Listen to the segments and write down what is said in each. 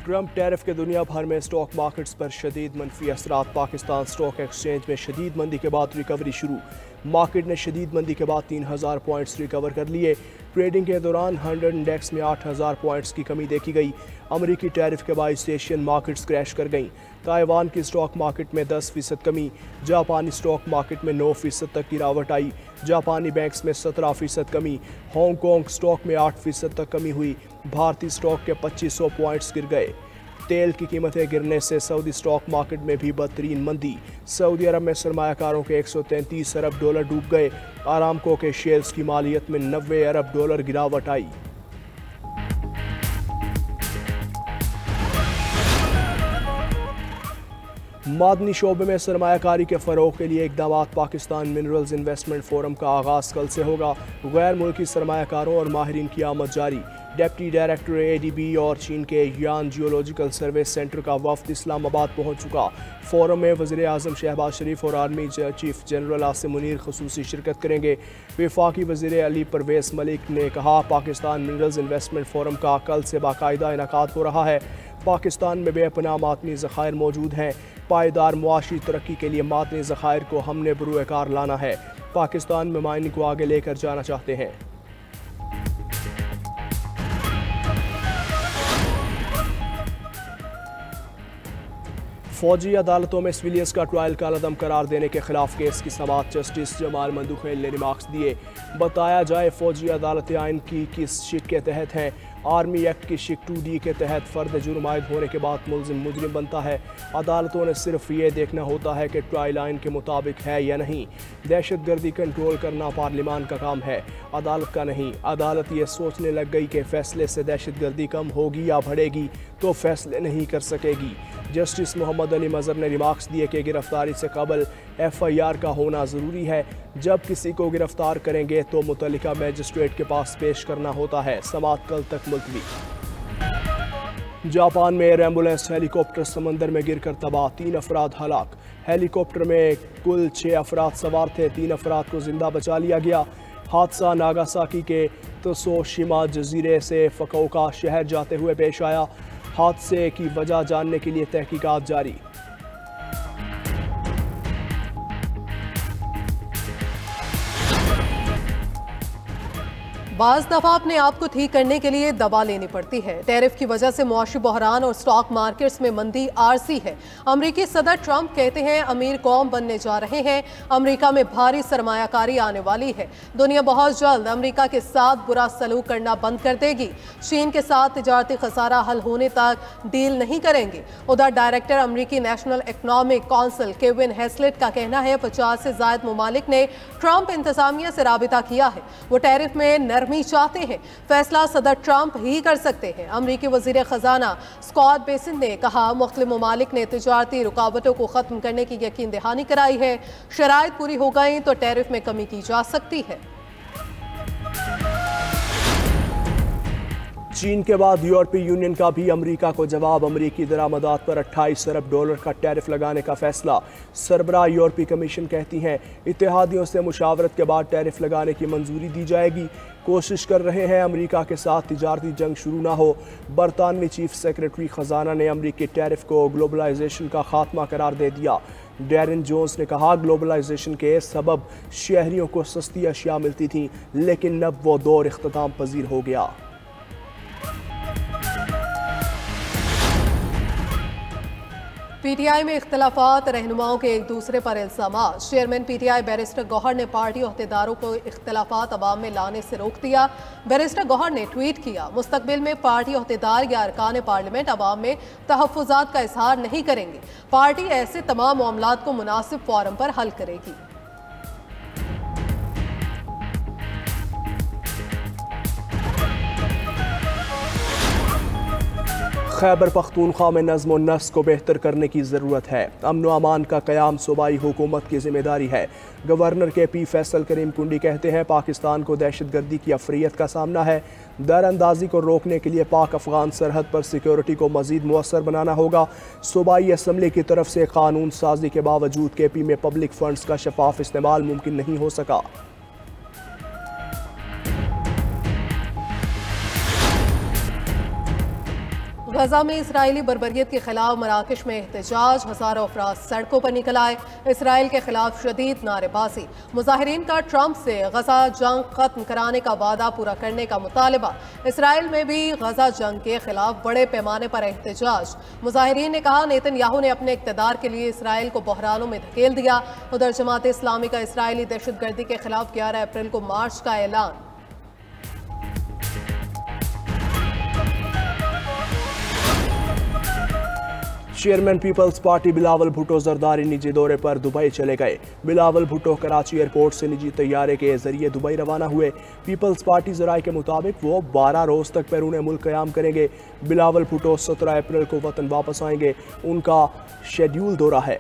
Trump tariff के दुनिया भर में स्टॉक मार्केट्स पर शदीद मनफी असरात। पाकिस्तान स्टॉक एक्सचेंज में शदीद मंदी के बाद रिकवरी शुरू। मार्केट ने शदीद मंदी के बाद 3000 पॉइंट्स रिकवर कर लिए। ट्रेडिंग के दौरान 100 इंडेक्स में 8000 पॉइंट्स की कमी देखी गई। अमरीकी टैरिफ के बायस एशियन मार्केट्स क्रैश कर गईं। ताइवान की स्टॉक मार्केट में 10% कमी। जापानी स्टॉक मार्केट में 9% तक गिरावट आई। जापानी बैंक्स में 17% कमी। हांगकांग स्टॉक में 8% तक कमी हुई। भारतीय स्टॉक के 2500 पॉइंट्स गिर गए। तेल की कीमतें गिरने से सऊदी स्टॉक मार्केट में भी बदतरीन मंदी। सऊदी अरब में सरमायाकारों के 133 अरब डॉलर डूब गए। आरामको के शेयर्स की मालियत में 90 अरब डॉलर गिरावट आई। मादनी शोबे में सरमायाकारी के फ़रोग़ के लिए इक़दाम। पाकिस्तान मिनरल्स इन्वेस्टमेंट फोरम का आगाज़ कल से होगा। गैर मुल्की सरमायाकारों और माहिरीन की आमद जारी। डिप्टी डायरेक्टर ADB और चीन के यान जियोलॉजिकल सर्वे सेंटर का वफ़द इस्लामाबाद पहुँच चुका। फोरम में वज़ीर आज़म शहबाज शरीफ और army chief general Asim Munir ख़ुसूसी शिरकत करेंगे। वफाकी वज़ीर अली परवेज़ मलिक ने कहा, पाकिस्तान मिनरल्स इन्वेस्टमेंट फोरम का कल से बाकायदा इनकाद हो रहा है। पाकिस्तान में बेपनाह मादनी ज़खायर मौजूद हैं। पायदार मुआशी तरक्की के लिए मादनी ज़खायर को हमने बरूए कार लाना है। पाकिस्तान में माइनिंग को आगे लेकर जाना चाहते हैं। फौजी अदालतों में सिविलियंस का ट्रायल कालअदम करार देने के खिलाफ केस की समाअत जस्टिस जमाल मंदुखेल ने रिमार्क्स दिए। बताया जाए, फौजी अदालतें आइन की किस शिक के तहत हैं। आर्मी एक्ट की शिक 2D के तहत फ़र्द जुर्म आयद होने के बाद मुल्ज़िम मुजरिम बनता है। अदालतों ने सिर्फ ये देखना होता है कि ट्रायल आइन के मुताबिक है या नहीं। दहशत गर्दी कंट्रोल करना पार्लिमान का काम है, अदालत का नहीं। अदालत ये सोचने लग गई कि फ़ैसले से दहशत गर्दी कम होगी या बढ़ेगी, तो फ़ैसले नहीं कर सकेगी। जस्टिस मोहम्मद अली मज़हर ने रिमार्क्स दिए कि गिरफ्तारी से कबल FIR का होना ज़रूरी है। जब किसी को गिरफ्तार करेंगे तो मुतल्लिका मैजिस्ट्रेट के पास पेश करना होता है। समाअत कल तक मुलतवी। जापान में एयर एम्बुलेंस हेलीकॉप्टर समंदर में गिरकर तबाह, 3 अफराद हलाक। हेलीकॉप्टर में कुल 6 अफराद सवार थे, 3 अफराद को जिंदा बचा लिया गया। हादसा नागासाकी के त्सुशिमा जजीरे से फुकुओका शहर जाते हुए पेश आया। हादसे की वजह जानने के लिए तहकीकात जारी। बाज़ दफ़ा अपने आप को ठीक करने के लिए दवा लेनी पड़ती है। टैरिफ की वजह से मुआशी बहरान और स्टॉक मार्केट्स में मंदी आरसी है। अमरीकी सदर ट्रंप कहते हैं अमीर कौम बनने जा रहे हैं। अमरीका में भारी सरमायाकारी आने वाली है। दुनिया बहुत जल्द अमरीका के साथ बुरा सलूक करना बंद कर देगी। चीन के साथ तिजारती खसारा हल होने तक डील नहीं करेंगे। उधर डायरेक्टर अमरीकी नेशनल इकनॉमिक काउंसिल केविन हेस्लेट का कहना है 50 से ज़ायद ममालिक ने ट्रंप इंतजामिया से राबिता किया है। वो टैरिफ में नरमी चाहते हैं। फैसला सदर ट्रंप ही कर सकते हैं। अमरीकी वजीर खजाना स्कॉट बेसिन ने कहा, मुख्तलिफ ममालिक ने तिजारती रुकावटों को खत्म करने की यकीन दहानी कराई है। शराइत पूरी हो गई तो टैरिफ में कमी की जा सकती है। चीन के बाद यूरोपीय यूनियन का भी अमेरिका को जवाब। अमरीकी दरामदात पर 28 अरब डॉलर का टैरिफ लगाने का फैसला। सरबराह यूरोपीय कमीशन कहती हैं इत्तेहादियों से मुशावरत के बाद टैरिफ लगाने की मंजूरी दी जाएगी। कोशिश कर रहे हैं अमेरिका के साथ तिजारती जंग शुरू ना हो। बरतानवी चीफ सेक्रेटरी खजाना ने अमरीकी टैरिफ को ग्लोबलाइजेशन का खात्मा करार दे दिया। डैरेन जोन्स ने कहा, ग्लोबलाइजेशन के सबब शहरियों को सस्ती अशिया मिलती थी, लेकिन अब वो दौर इख्तिताम पजीर हो गया। PTI में इख्तलाफात, रहनुमाओं के एक दूसरे पर इल्जामात। चेयरमैन PTI बैरिस्टर गौहर ने पार्टी अहदेदारों को इख्तलाफात अवाम में लाने से रोक दिया। बैरिस्टर गौहर ने ट्वीट किया, मुस्तकबिल में पार्टी अहदेदार या अरकान पार्लियामेंट अवाम में तहफ़्फ़ुज़ात का इजहार नहीं करेंगे। पार्टी ऐसे तमाम मामलात को मुनासिब फोरम पर हल करेगी। खैबर पख्तूनख्वा में नज़्म व नस्क को बेहतर करने की ज़रूरत है। अमन व अमान का क़याम सूबाई हुकूमत की ज़िम्मेदारी है। गवर्नर KP फैसल करीम कुंडी कहते हैं पाकिस्तान को दहशत गर्दी की अफरियत का सामना है। दरअंदाजी को रोकने के लिए पाक अफगान सरहद पर सिक्योरिटी को मज़ीद मुअस्सर बनाना होगा। सूबाई असम्बली की तरफ से कानून साजी के बावजूद KP में पब्लिक फंड्स का शफाफ इस्तेमाल मुमकिन नहीं हो सका। गजा में इसराइली बर्बरियत के खिलाफ मराकश में एहतजाज, हजारों अफराद सड़कों पर निकल आए। इसराइल के खिलाफ शदीद नारेबाजी। मुजाहिरीन का ट्रंप से गजा जंग खत्म कराने का वादा पूरा करने का मुतालबा। इसराइल में भी गजा जंग के खिलाफ बड़े पैमाने पर एहतजाज। मुजाहिरीन ने कहा नेतन्याहू ने अपने इक़्तिदार के लिए इसराइल को बहरानों में धकेल दिया। उधर जमात इस्लामी का इसराइली दहशतगर्दी के खिलाफ 11 अप्रैल को मार्च का ऐलान। Chairman Peoples Party Bilawal Bhutto Zardari निजी दौरे पर दुबई चले गए। बिलावल भुट्टो कराची एयरपोर्ट से निजी तैयारे के जरिए दुबई रवाना हुए। पीपल्स पार्टी जराये के मुताबिक वो 12 रोज तक बैरून मुल्क क़याम करेंगे। बिलावल भुट्टो 17 अप्रैल को वतन वापस आएंगे। उनका शेड्यूल दौरा है।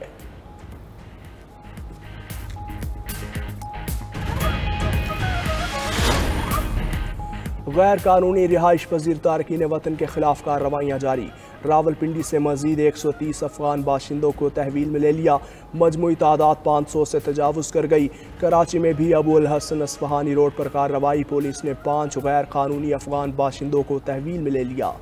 गैर कानूनी रिहाइश पजीर तारकीन वतन के खिलाफ कार्रवाइयाँ जारी। रावलपिंडी से मजीद 130 अफगान बाशिंदों को तहवील में ले लिया। मजमूई तादाद 500 से तजावुज़ कर गई। कराची में भी अबू अल हसन अस्फहानी रोड पर कार्रवाई। पुलिस ने 5 गैर कानूनी अफगान बाशिंदों को तहवील में ले लिया।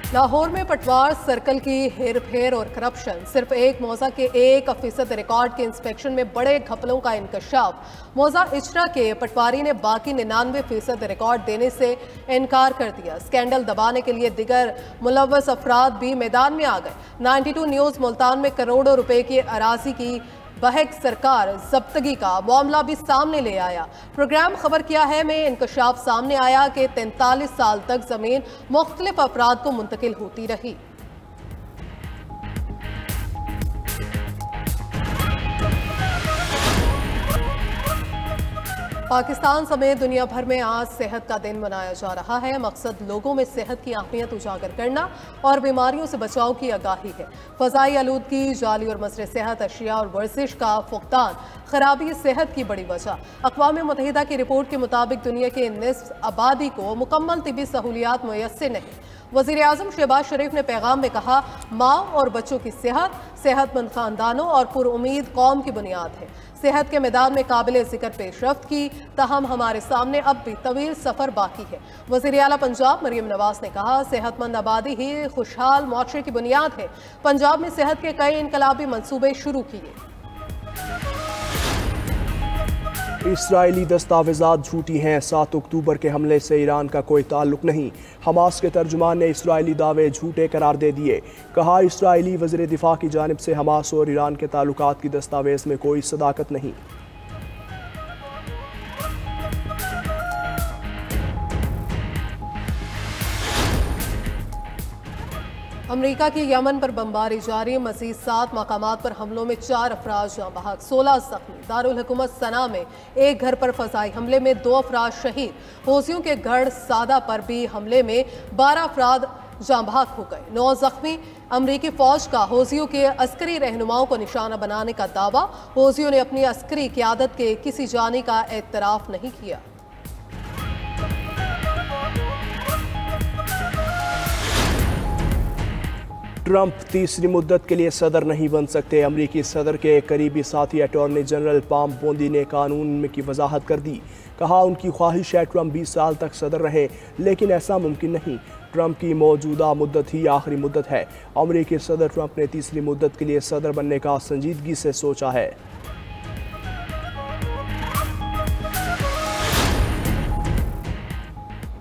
लाहौर में पटवार सर्कल की हेर फेर और करप्शन। सिर्फ एक मौजा के 1% रिकॉर्ड के इंस्पेक्शन में बड़े घपलों का इंकशाफ। मौजा इचरा के पटवारी ने बाकी 99% रिकॉर्ड देने से इनकार कर दिया। स्कैंडल दबाने के लिए दिगर मुलव्वस अफराद भी मैदान में आ गए। 92 न्यूज़ मुल्तान में करोड़ों रुपए की अराजी की बहक सरकार जब्तगी का मामला भी सामने ले आया। प्रोग्राम खबर क्या है में इंकशाफ सामने आया कि 43 साल तक जमीन मुख्तलिफ अफराद को मुंतकिल होती रही। पाकिस्तान समेत दुनिया भर में आज सेहत का दिन मनाया जा रहा है। मकसद लोगों में सेहत की अहमियत उजागर करना और बीमारियों से बचाव की आगाही है। फ़ज़ाई आलूदगी, जाली और मसरे सेहत अशिया और वर्जिश का फुकदान खराबी सेहत की बड़ी वजह। अक़वाम मुत्तहिदा की रिपोर्ट के मुताबिक दुनिया के निस्फ़ आबादी को मुकम्मल तिबी सहूलियात मुयस्सर नहीं। वज़ीर आज़म शहबाज शरीफ ने पैगाम में कहा, माँ और बच्चों की सेहत सेहतमंद ख़ानदानों और पुरुमीद कौम की बुनियाद है। सेहत के मैदान में काबिल ज़िक्र पेशरफ्त की, ताहम हमारे सामने अब भी तवील सफ़र बाकी है। वज़ीर आला पंजाब मरियम नवाज ने कहा, सेहतमंद आबादी ही खुशहाल मुआशरे की बुनियाद है। पंजाब में सेहत के कई इनकलाबी मंसूबे शुरू किए। इसराइली दस्तावेज़ात झूठी हैं। 7 अक्टूबर के हमले से ईरान का कोई ताल्लुक नहीं। हमास के तर्जुमान ने इसराइली दावे झूठे करार दे दिए। कहा, इसराइली वज़ीर दिफा की जानिब से हमास और ईरान के ताल्लुकात की दस्तावेज़ में कोई सदाकत नहीं। अमरीका की यमन पर बमबारी जारी। मज़ीद 7 मकामात पर हमलों में 4 अफराद जाँ बहक, 16 जख्मी। दारुल हुकूमत सना में एक घर पर फ़ज़ाई हमले में 2 अफराद शहीद। हौसियों के गढ़ सादा पर भी हमले में 12 अफराद जाँ बहक हो गए, 9 जख्मी। अमरीकी फ़ौज का हौसियों के अस्करी रहनुमाओं को निशाना बनाने का दावा। हौसियों ने अपनी अस्करी क़यादत के किसी जानी का एतराफ़ नहीं किया। ट्रंप तीसरी मुद्दत के लिए सदर नहीं बन सकते। अमरीकी सदर के करीबी साथी अटॉर्नी जनरल पाम बोंदी ने कानून की वजाहत कर दी। कहा, उनकी ख्वाहिश है ट्रंप 20 साल तक सदर रहे, लेकिन ऐसा मुमकिन नहीं। ट्रंप की मौजूदा मुद्दत ही आखिरी मुद्दत है। अमरीकी सदर ट्रंप ने तीसरी मुद्दत के लिए सदर बनने का संजीदगी से सोचा है।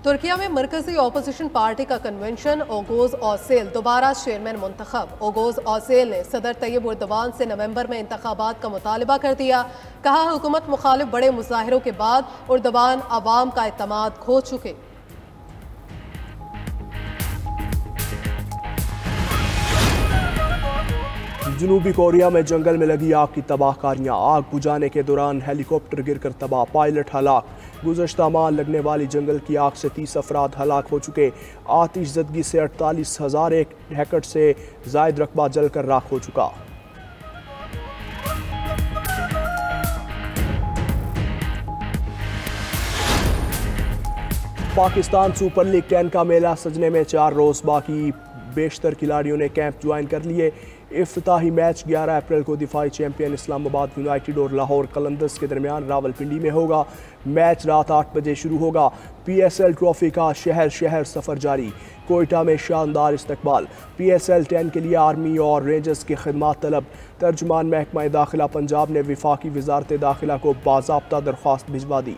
तुर्किया में मरकजी अपोजिशन पार्टी का कन्वेंशन। ओगोज ओसेल दोबारा चेयरमैन मुंतखब। ओगोज ओसेल ने सदर तैयब एर्दोगान से नवंबर में इंतखाबात का मुतालबा कर दिया। कहा, हुकूमत मुखालिफ बड़े मुजाहिरों के बाद एर्दोगान अवाम का एतमाद खो चुके। जनूबी कोरिया में जंगल में लगी आग की तबाहकारियां। आग बुझाने के दौरान हेलीकॉप्टर गिरकर तबाह, पायलट हलाक। गुज़श्ता माह लगने वाली जंगल की आग से 30 अफराद हलाक हो चुके। आतिश ज़दगी से 48,000 एकड़ से ज़ायद रकबा जलकर राख हो चुका। पाकिस्तान सुपर लीग 10 का मेला सजने में 4 रोज़ बाकी। बेशतर खिलाड़ियों ने कैंप ज्वाइन कर लिए। इफ्तिताही मैच 11 अप्रैल को दिफाई चैंपियन इस्लामाबाद यूनाइटेड और लाहौर कलंदर्स के दरमियान रावलपिंडी में होगा। मैच रात 8 बजे शुरू होगा। PSL ट्रॉफी का शहर शहर सफर जारी। कोयटा में शानदार इस्तकबाल। PSL 10 के लिए आर्मी और रेंजर्स की खिदमात तलब। तर्जुमान महकमा दाखिला पंजाब ने वफाकी वजारत दाखिला को बाज़ाब्ता दरख्वास्त भिजवा दी।